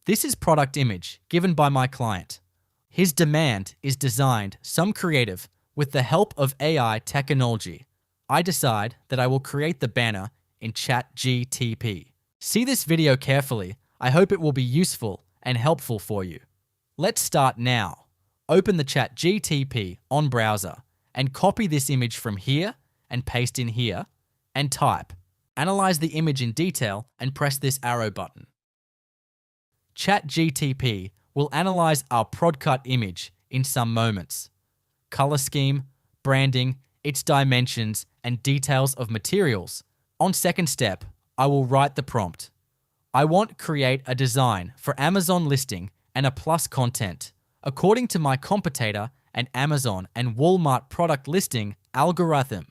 This is product image given by my client. His demand is designed some creative with the help of AI technology. I decide that I will create the banner in GTP. See this video carefully. I hope it will be useful and helpful for you. Let's start now. Open the GTP on browser and copy this image from here and paste in here and type. Analyze the image in detail and press this arrow button. GTP will analyze our ProdCut image in some moments. Color scheme, branding, its dimensions, and details of materials. On second step, I will write the prompt. I want create a design for Amazon listing and a plus content according to my competitor and Amazon and Walmart product listing algorithm.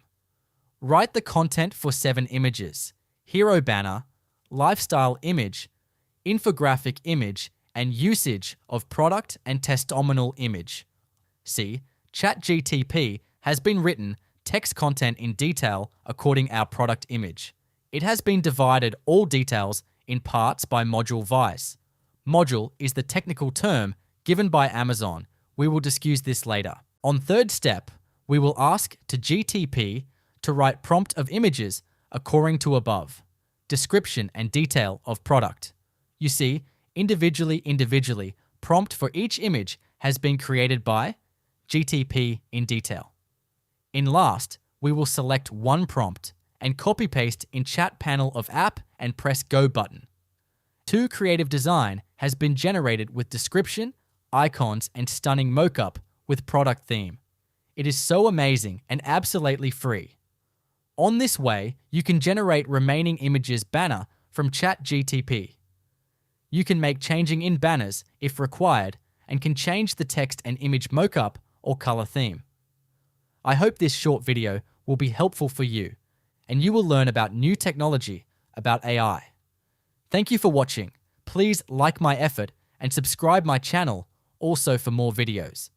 Write the content for 7 images: hero banner, lifestyle image, infographic image, and usage of product and testimonial image. See, GTP has been written text content in detail according our product image. It has been divided all details in parts by module vice. Module is the technical term given by Amazon. We will discuss this later. On third step, we will ask to GTP to write prompt of images according to above. Description and detail of product. You see, individually, prompt for each image has been created by GTP in detail. In last, we will select one prompt and copy-paste in chat panel of app and press go button. 2 creative design has been generated with description, icons, and stunning mockup with product theme. It is so amazing and absolutely free. On this way, you can generate remaining images banner from GTP. You can make changing in banners if required and can change the text and image mockup or color theme. I hope this short video will be helpful for you and you will learn about new technology about AI. Thank you for watching. Please like my effort and subscribe my channel also for more videos.